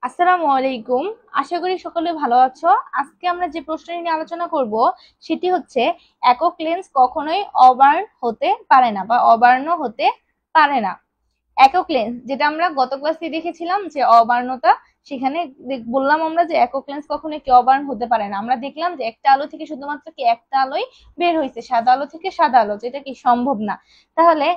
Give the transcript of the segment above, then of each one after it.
আসসালামু আলাইকুম। আশা করি সকলে ভালো আছো। আজকে আমরা যে প্রশ্নটি নিয়ে আলোচনা করব সেটি হচ্ছে একক লেন্স কখনোই অবার্ন হতে পারে না বা অবার্ণ হতে পারে না। একক লেন্স যেটা আমরা গত ক্লাসে দেখেছিলাম যে অবার্ণতা, সেখানে বললাম আমরা যে একক লেন্স কখনোই কি অবার্ণ হতে পারে না। আমরা দেখলাম যে একটা আলো থেকে শুধুমাত্র কি একটা আলোই বের হয়েছে, সাদা আলো থেকে সাদা আলো, যেটা কি সম্ভব না। তাহলে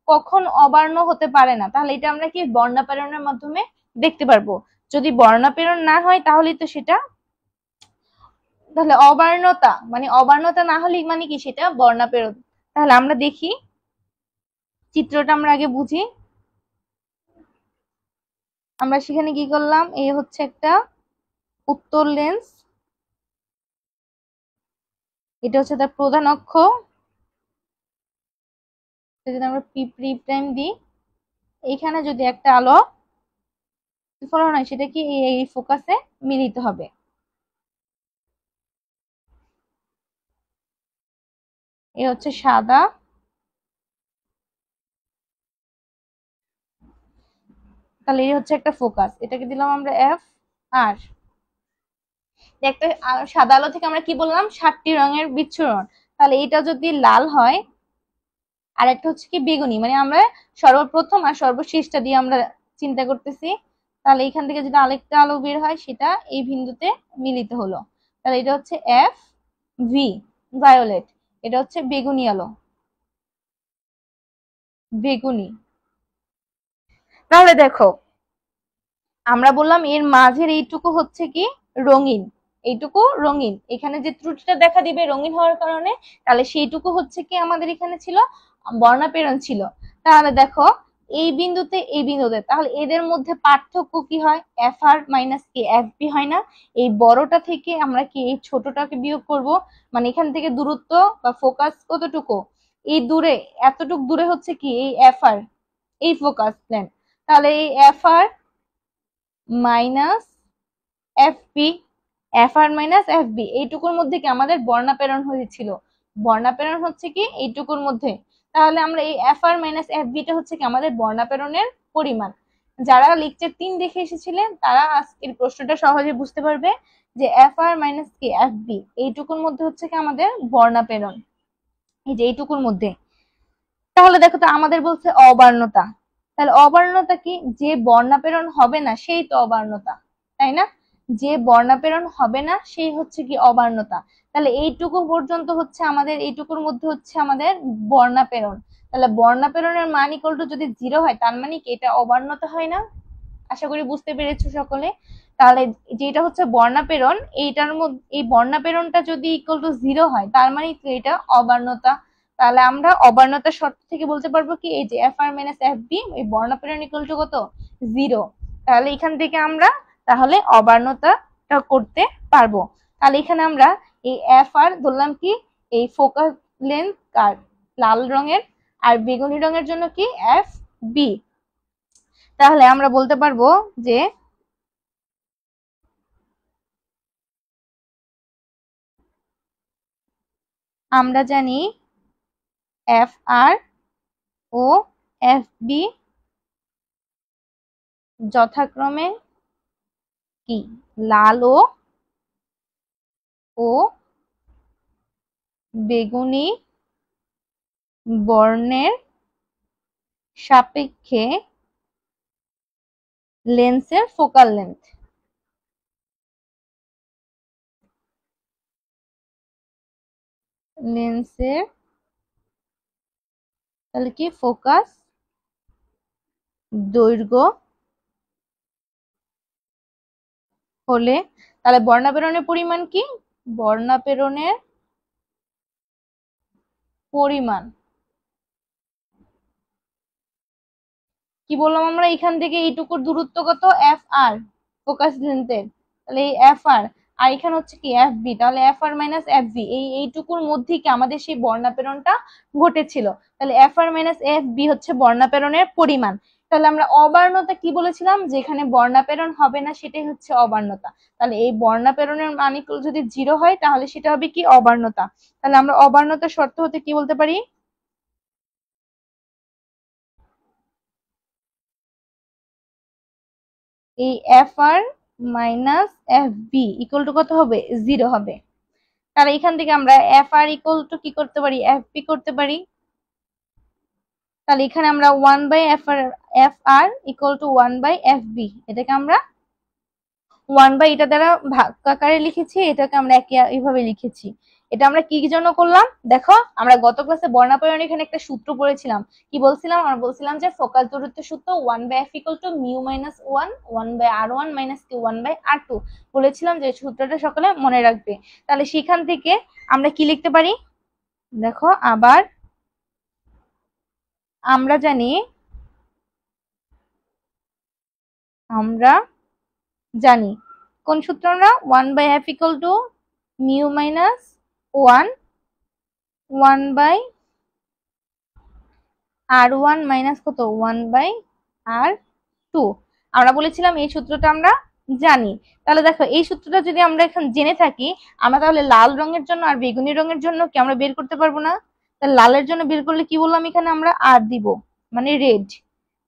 কখন অবার্ণ হতে পারে না, তাহলে এটা আমরা কি বর্ণাপরণের মাধ্যমে দেখতে পারবো। যদি বর্ণাপরণ না হয় তাহলে তো সেটা, তাহলে অবার্ণতা মানে অবার্ণতা না হলে মানে কি সেটা বর্ণাপরণ। তাহলে আমরা দেখি চিত্রটা আমরা আগে বুঝি। আমরা সেখানে কি করলাম, এই হচ্ছে একটা উত্তর লেন্স, এটা হচ্ছে তার প্রধান অক্ষ। যদি আমরা পি প্রাইম দিই, এইখানে যদি একটা আলো ফলন হয় সেটা কি এই ফোকাসে মিলিত হবে। এ হচ্ছে সাদা, তাহলে এই হচ্ছে একটা ফোকাস, এটাকে দিলাম আমরা এফ আর। একটা সাদা আলো থেকে আমরা কি বললাম 7টি রঙের বিচ্ছুরণ, তাহলে এটা যদি লাল হয় আর একটা হচ্ছে কি বেগুনি, মানে আমরা সর্বপ্রথম আর সর্বশেষটা দিয়ে আমরা চিন্তা করতেছি। তাহলে এখান থেকে যদি আরেকটা আলো বের হয় সেটা এই বিন্দুতে মিলিত হলো, তাহলে এটা হচ্ছে এফ ভি ভায়োলেট। এটা হচ্ছে বেগুনি আলো, বেগুনি। তাহলে দেখো আমরা বললাম এর মাঝের এইটুকু হচ্ছে কি রঙিন, এইটুকু রঙিন, এখানে যে ত্রুটিটা দেখা দিবে রঙিন হওয়ার কারণে, তাহলে সেইটুকু হচ্ছে কি আমাদের এখানে ছিল বর্ণাপেরণ ছিল। তাহলে দেখো এই বিন্দুতে এই বিন্দুতে, তাহলে এদের মধ্যে পার্থক্য কি হয়, এফ আর মাইনাস কি এফ বি হয় না। এই বড়টা থেকে আমরা কি এই ছোটটাকে বিয়োগ করব, মানে এখান থেকে দূরত্ব বা ফোকাস কতটুকু, এই দূরে এতটুকু দূরে হচ্ছে কি এই এফ আর, এই ফোকাস প্লেন। তাহলে এই f r minus f b, f r minus f b, এইটুকুর মধ্যে কি আমাদের বর্ণাপেরণ হয়েছিল, বর্ণাপেরণ হচ্ছে কি এইটুকুর মধ্যে। তাহলে আমরা এই f r minus F beta হচ্ছে কি আমাদের বর্ণাপেরণের পরিমাণ। যারা লেকচার 3 দেখে এসেছিলেন তারা আজকের প্রশ্নটা সহজে বুঝতে পারবে যে এফ আর মাইনাস কি এফ বি এইটুকুর মধ্যে হচ্ছে কি আমাদের বর্ণাপেরণ, এই যে এইটুকুর মধ্যে। তাহলে দেখো তো আমাদের বলছে অবার্ণতা, তাহলে অবার্ণতা কি, যে বর্ণাপেরণ হবে না সেই তো অবার্ণতা, তাই না? যে বর্ণাপেরণ হবে না সেই হচ্ছে কি অবার্ণতা। তাহলে এইটুকু পর্যন্ত হচ্ছে আমাদের, এইটুকুর মধ্যে হচ্ছে আমাদের বর্ণাপেরণ। তাহলে বর্ণাপেরণের মান ইকুয়াল টু যদি 0 হয় তার মানে কি এটা অবার্ণতা হয় না। আশা করি বুঝতে পেরেছো সকলে। তাহলে যেটা হচ্ছে বর্ণাপেরণ, এইটার মধ্যে এই বর্ণাপেরণটা যদি ইকুয়াল টু 0 হয় তার মানে এটা অবার্ণতা। তাহলে আমরা অবার্ণতার শর্ত থেকে বলতে পারবো কি এই যে F r minus f B এই বর্ণাপেরণ ইকুয়াল টু কত 0। তাহলে এখান থেকে আমরা তাহলে অবার্ণতাটা করতে পারবো। তাহলে এখানে আমরা এই এফ আর ধরলাম কি এই ফোকাস লেন্থ কার লাল রঙের, আর বেগুনি রঙের জন্য কি এফ বি। তাহলে আমরা বলতে পারবো যে আমরা জানি এফ আর ও এফ বি যথাক্রমে কি লাল ও বেগুনি বর্ণের সাপেক্ষে লেন্সের ফোকাল লেন্থ। লেন্সের তাহলে কি ফোকাস দৈর্ঘ্য হলে, তাহলে বর্ণাপেরণের পরিমাণ কি, বর্ণাপেরণের পরিমাণ কি বললাম আমরা, এখান থেকে এইটুকুর দূরত্ব কত এফ আর ফোকাস লেন্থের, তাহলে এই এফ আর আর এখানে হচ্ছে কি এফ বি, তাহলে F r minus f b এইটুকুর মধ্যে কি আমাদের সেই বর্ণাপেরণটা ঘটেছিল। তাহলে F r minus f B হচ্ছে বর্ণাপেরণের পরিমাণ। তাহলে আমরা অবার্ণতা কি বলেছিলাম, যেখানে বর্ণাপেরণ হবে না সেটাই হচ্ছে অবার্ণতা। তাহলে এই বর্ণাপেরণের মান যদি 0 হয় তাহলে সেটা হবে কি অবার্ণতা। তাহলে আমরা অবার্ণতার শর্ত হতে কি বলতে পারি, এই f r minus f b equal to কত হবে 0 হবে। তাহলে এখান থেকে আমরা এফ আর ইকুয়াল টু কি করতে পারি এফ বি করতে পারি। তাহলে এখানে আমরা 1/f r equal to 1/fb এটাকে আমরা 1 এটা দ্বারা ভাগ আকারে লিখেছি, এটাকে আমরা এইভাবে লিখেছি। এটা আমরা কি জন্য করলাম দেখো, আমরা গত ক্লাসে বর্ণাপয়ন এখানে একটা সূত্র পড়েছিলাম। কি বলছিলাম? আমরা বলছিলাম যে ফোকাস দূরত্বের সূত্র 1/f equal to mu minus 1 1/r1 minus q 1/r2 বলেছিলাম, যে সূত্রটা সকলে মনে রাখবে। তাহলে সেখান থেকে আমরা কি লিখতে পারি দেখো, আবার আমরা জানি কোন সূত্র? আমরা 1/f equal to mu minus 1 1/r1 minus কত 1/r2 আমরা বলেছিলাম এই সূত্রটা আমরা জানি। তাহলে দেখো এই সূত্রটা যদি আমরা এখন জেনে থাকি, আমরা তাহলে লাল রঙের জন্য আর বেগুনি রঙের জন্য কি আমরা বের করতে পারবো না? তাহলে লালের জন্য বের করলে কি বললাম, এখানে আমরা আর দিব, মানে রেড।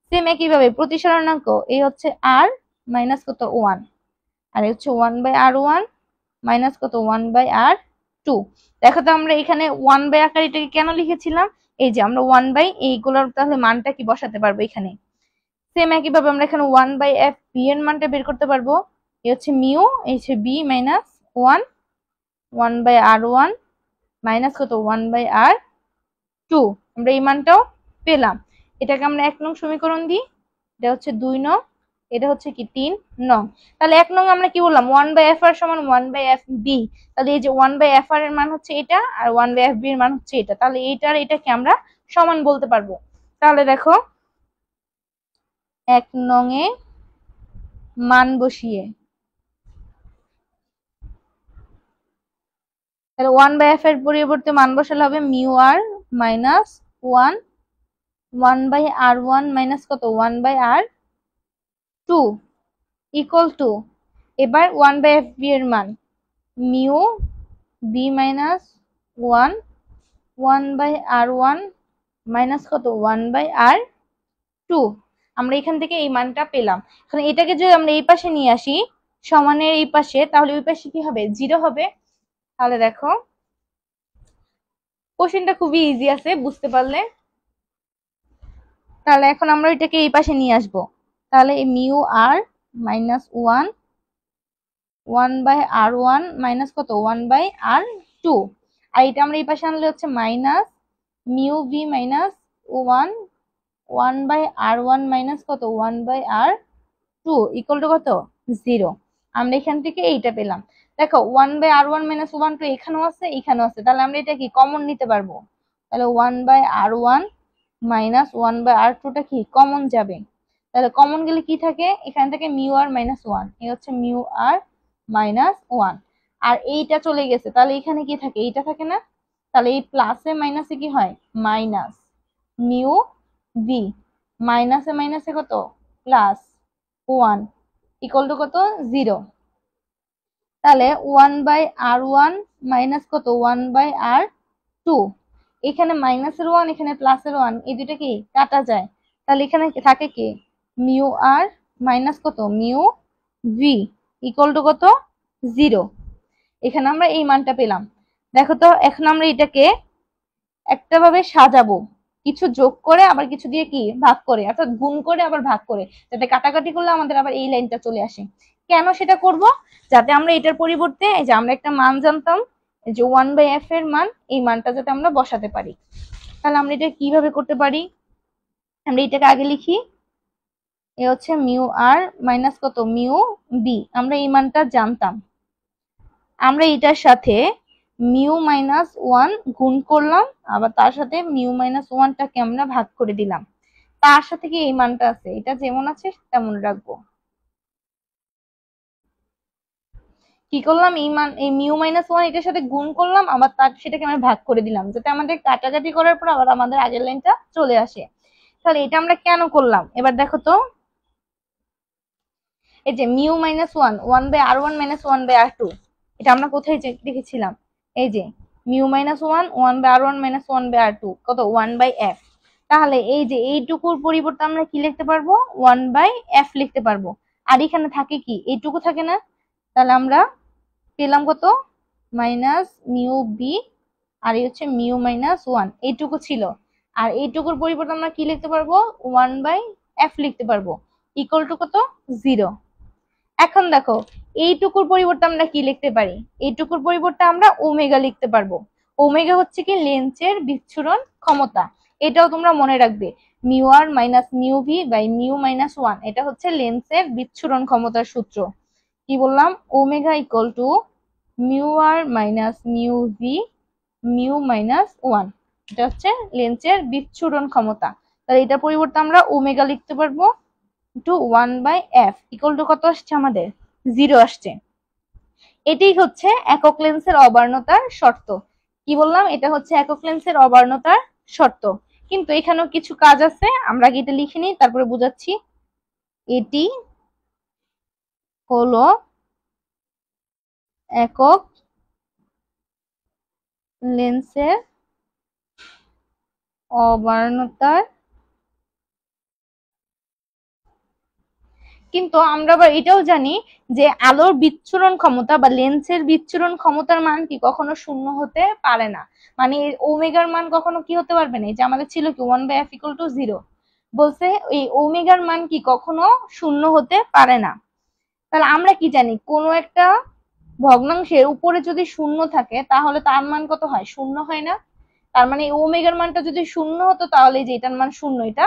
সেম একইভাবে প্রতিসরণাঙ্ক এই হচ্ছে আর মাইনাস কত 1, আর হচ্ছে 1/r1 মাইনাস কত 1/r2। দেখো তো আমরা এখানে 1 আকারে এটাকে কেন লিখেছিলাম, এই যে আমরা 1 এইগুলোর তাহলে মানটা কি বসাতে পারবো এখানে। সেম একইভাবে আমরা এখানে 1/f b এর মানটা বের করতে পারবো। এই হচ্ছে মিউ, এই হচ্ছে b মাইনাস 1 1/r1 মাইনাস কত 1/r2। আমরা এই মানটাও পেলাম। এটাকে আমরা 1 নং সমীকরণ দিই, এটা হচ্ছে 2 নং, এটা হচ্ছে কি 3 নং। তাহলে 1 নং আমরা কি বললাম 1/fr সমান 1/fb। তাহলে এই যে 1/fr এর মান হচ্ছে এটা আর 1/fb এর মান হচ্ছে এটা, তাহলে এইটার এটাকে আমরা সমান বলতে পারবো। তাহলে দেখো 1 নং এ মান বসিয়ে, তাহলে 1/f এর পরিবর্তে মান বসালে হবে mu r minus 1 1/r1 minus কত 1/r2 ইকুয়াল টু, এবার 1/fb এর মান mu b minus 1 1/r1 minus কত 1/r2। আমরা এখান থেকে এই মানটা পেলাম। এখন এটাকে যদি আমরা এই পাশে নিয়ে আসি সমানের এই পাশে, তাহলে ওই পাশে কি হবে 0 হবে। তাহলে দেখো কোশ্চেনটা খুবই ইজি আছে বুঝতে পারলে। তাহলে এখন আমরা এটাকে এই পাশে নিয়ে আসবো, তাহলে mu r minus 1 1/r1 minus কত 1/r2, আর এটা আমরা এই পাশে আনলে হচ্ছে minus mu b minus 1 1/r1 minus কত 1/r2 ইকুয়াল টু কত 0। আমরা এখান থেকে এইটা পেলাম। দেখো 1/r1 মাইনাস 1 তো এখানেও আছে এখানেও আছে, তাহলে আমরা এটা কি কমন নিতে পারবো। তাহলে 1/r1 মাইনাস 1/r2টা কি কমন যাবে। তাহলে কমন গেলে কি থাকে, এখান থেকে মিউ আর মাইনাস 1, এই হচ্ছে মিউ আর মাইনাস 1, আর এইটা চলে গেছে, তাহলে এখানে কি থাকে এইটা থাকে না। তাহলে এই প্লাসে মাইনাসে কি হয় মাইনাস মিউ বি, মাইনাসে মাইনাসে কত প্লাস 1 ইকুয়াল টু কত 0। তাহলে 1/r1 মাইনাস কত 1/r2, এখানে মাইনাসের 1 এখানে প্লাসের 1 এই দুটো কি কাটা যায়, তাহলে এখানে থাকে কি মিউ আর মাইনাস কত মিউ ভি ইকুয়াল টু কত 0। এখানে আমরা এই মানটা পেলাম। দেখো তো এখন আমরা এটাকে একটা ভাবে সাজাবো, কিছু যোগ করে আবার কিছু দিয়ে কি ভাগ করে, অর্থাৎ গুণ করে আবার ভাগ করে, যাতে কাটাকাটি করলে আমাদের আবার এই লাইনটা চলে আসে। কেন সেটা করব, যাতে আমরা এটার পরিবর্তে এই যে আমরা একটা মান জানতাম যে 1/f এর মান, এই মানটা যাতে আমরা বসাতে পারি। তাহলে আমরা এটা কিভাবে করতে পারি, আমরা এটাকে আগে লিখি, এ হচ্ছে মিউ আর মাইনাস কত মিউ বি, আমরা এই মানটা জানতাম। আমরা এটার সাথে মিউ মাইনাস 1 গুণ করলাম, আবার তার সাথে মিউ মাইনাস 1টাকে আমরা ভাগ করে দিলাম, তার সাথে কি এই মানটা আছে এটা যেমন আছে তেমন রাখবো। কি করলাম, এই মান এই মিউ মাইনাস 1 এটার সাথে গুণ করলাম, আবার তার সেটাকে আমরা ভাগ করে দিলাম, যাতে আমাদের কাটাকাটি করার পর আবার আমাদের আগের লাইনটা চলে আসে। তাহলে এটা আমরা কেন করলাম এবার দেখো তো, এই যে mu minus 1 1/r1 minus 1/r2, এটা আমরা কোথায় দেখেছিলাম, এই যে mu minus 1 1/r1 minus 1/r2 কত 1/f। তাহলে এই যে এইটুকুর পরিবর্তে আমরা কি লিখতে পারবো 1/f লিখতে পারবো। আর এখানে থাকে কি এইটুকু থাকে না, তাহলে আমরা পেলাম কত মাইনাস মিউ বি, আর এই হচ্ছে মিউ মাইনাস ওয়ান, এইটুকু ছিল। আর এইটুকুর পরিবর্তে আমরা কি লিখতে পারবো, 1/f লিখতে পারবো, ইকুয়াল টু কত 0। এখন দেখো এইটুকুর পরিবর্তে আমরা কি লিখতে পারি, এইটুকুর পরিবর্তে আমরা ওমেগা লিখতে পারবো। ওমেগা হচ্ছে কি লেন্সের বিচ্ছুরণ ক্ষমতা, এটাও তোমরা মনে রাখবে, mu r minus mu v by mu minus one, এটা হচ্ছে লেন্সের বিচ্ছুরণ ক্ষমতার সূত্র। কি বললাম, omega equal to mu r minus mu v mu minus one, এটা হচ্ছে লেন্সের বিচ্ছুরণ ক্ষমতা। তাহলে এটার পরিবর্তে আমরা ওমেগা লিখতে পারবো টু 1/f ইকুয়াল টু কত আসছে আমাদের 0 আসছে। এটাই হচ্ছে একক লেন্সের অবর্ণতার শর্ত। কি বললাম, এটা হচ্ছে একক লেন্সের অবর্ণতার শর্ত। কিন্তু এখানেও কিছু কাজ আছে, আমরা আগে এটা লিখে নিই তারপরে বুঝাচ্ছি। এটি হলো একক লেন্সের অবর্ণতার, কিন্তু আমরা আবার এটাও জানি যে আলোর বিচ্ছুরণ ক্ষমতা বা লেন্সের বিচ্ছুরণ ক্ষমতার মান কি কখনো শূন্য হতে পারে না, মানে ওমেগার মান কখনো কি হতে পারবে না। এই যে আমাদের ছিল কি 1/f ইকুয়াল টু 0, বলছে এই ওমেগার মান কি কখনো শূন্য হতে পারে না। তাহলে আমরা কি জানি, কোনো একটা ভগ্নাংশের উপরে যদি শূন্য থাকে তাহলে তার মান কত হয়, শূন্য হয় না। তার মানে ওমেগার মানটা যদি শূন্য হতো তাহলে যে এটার মান শূন্য, এটা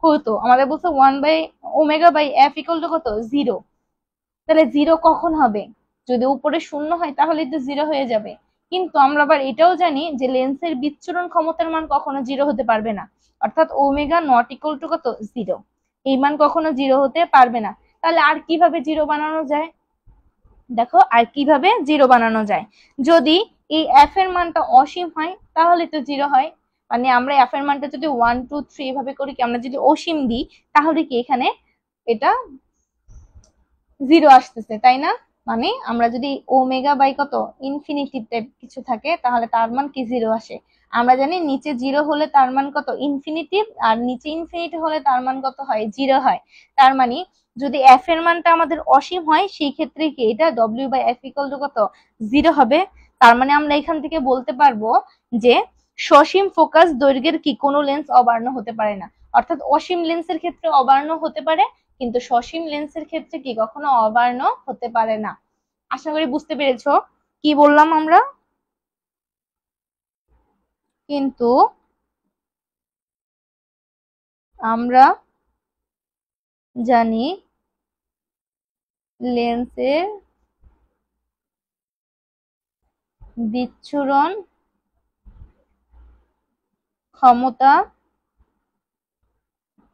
হতো। আমাদের বলছে 1/ওমেগা/f ইকুয়াল টু কত 0। তাহলে 0 কখন হবে, যদি উপরে শূন্য হয় তাহলে তো 0 হয়ে যাবে। কিন্তু আমরা আবার এটাও জানি যে লেন্সের বিচ্ছুরণ ক্ষমতার মান কখনো 0 হতে পারবে না, অর্থাৎ ওমেগা নট ইকুয়াল টু কত 0, এই মান কখনো 0 হতে পারবে না। তাহলে আর কিভাবে 0 বানানো যায়, দেখো আর কিভাবে 0 বানানো যায়, যদি এই f এর মানটা অসীম হয় তাহলে তো 0 হয়। মানে আমরা f এর মানটা যদি 1 2 3 এভাবে করি কি, আমরা যদি অসীম দিই তাহলে কি এখানে এটা 0 আসতেছে, তাই না। মানে আমরা যদি ওমেগা বাই কত ইনফিনিটি টাইপ কিছু থাকে তাহলে তার মান কি 0 আসে। আমরা জানি নিচে 0 হলে তার মান কত ইনফিনিটি, আর নিচে ইনফিনিটি হলে তার মান কত হয় 0 হয়। তার মানে যদি f এর মানটা আমাদের অসীম হয় সেই ক্ষেত্রে কি এটা w/f ইকুয়াল টু কত 0 হবে। তার মানে আমরা এখান থেকে বলতে পারবো যে সসীম ফোকাস দৈর্ঘ্যের কি কোনো লেন্স অবার্ণ হতে পারে না, অর্থাৎ অসীম লেন্সের ক্ষেত্রে অবার্ণ হতে পারে কিন্তু সসীম লেন্সের ক্ষেত্রে কি কখনো অবার্ণ হতে পারে না। আশা করি বুঝতে পেরেছো কি বললাম আমরা। কিন্তু আমরা জানি লেন্সের বিচ্ছুরণ ক্ষমতা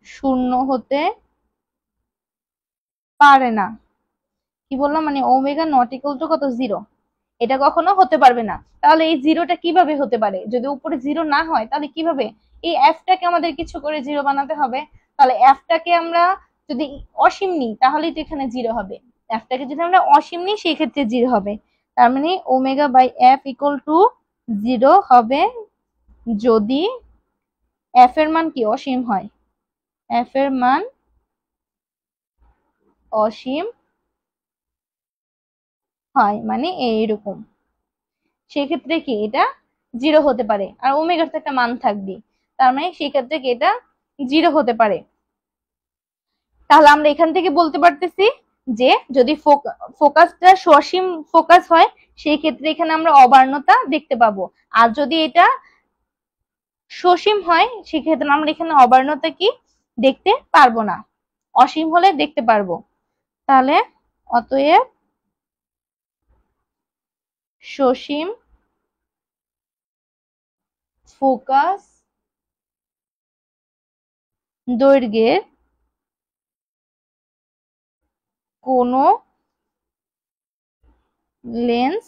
শূন্য হতে পারে না। কি বললাম, মানে ওমেগা নট ইকুয়াল টু কত 0, এটা কখনো হতে পারবে না। তাহলে এই 0টা কিভাবে হতে পারে, যদি উপরে 0 না হয় তাহলে কিভাবে, এই এফটাকে আমাদের কিছু করে 0 বানাতে হবে। তাহলে এফটাকে আমরা যদি অসীম নিই তাহলেই তো এখানে 0 হবে, এফটাকে যদি আমরা অসীম নিই সেই ক্ষেত্রে 0 হবে। তার মানে omega by f equal to 0 হবে যদি এফ এর মান কি অসীম হয়, এফ এর মান অসীম হয়, মানে এইরকম, সেক্ষেত্রে কি এটা 0 হতে পারে। আর ওমেগার তো একটা মান থাকবে, তার মানে সেক্ষেত্রে কি এটা 0 হতে পারে। তাহলে আমরা এখান থেকে বলতে পারতেছি যে যদি ফোকাসটা সসীম ফোকাস হয় সেই ক্ষেত্রে এখানে আমরা অবার্ণতা দেখতে পাবো, আর যদি এটা সসীম হয় সেক্ষেত্রে আমরা এখানে অবার্ণতা কি দেখতে পারবো না, অসীম হলে দেখতে পারবো। তাহলে অতএব সসীম ফোকাস দৈর্ঘ্যের কোনো লেন্স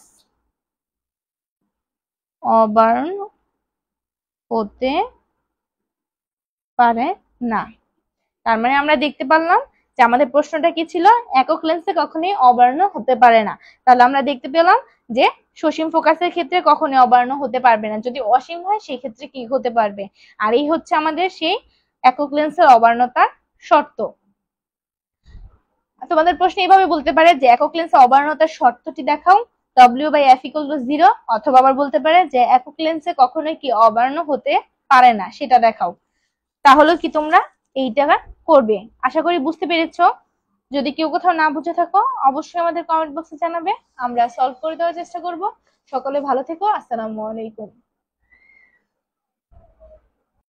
অবার্ণ হতে পারে না। তার মানে আমরা দেখতে পারলাম যে আমাদের প্রশ্নটা কি ছিল, একক লেন্সে কখনোই অবার্ণ হতে পারে না। তাহলে আমরা দেখতে পেলাম যে সসীম ফোকাসের ক্ষেত্রে কখনোই অবার্ণ হতে পারবে না, যদি অসীম হয় সেই ক্ষেত্রে কি হতে পারবে। আর এই হচ্ছে আমাদের সেই একক লেন্সের অবার্ণতার শর্ত। তোমাদের প্রশ্ন এইভাবে বলতে পারে যে একক লেন্সে অবর্ণতার শর্তটি দেখাও, W/F = 0, অথবা আবার বলতে পারে যে একক লেন্সে কখনোই কি অবর্ণ হতে পারে না সেটা দেখাও। তাহলে কি তোমরা এইটা করবে। আশা করি বুঝতে পেরেছো। যদি কেউ কোথাও না বুঝে থাকো অবশ্যই আমাদের কমেন্ট বক্সে জানাবে, আমরা সলভ করে দেওয়ার চেষ্টা করব। সকলে ভালো থেকো। আসসালামু আলাইকুম।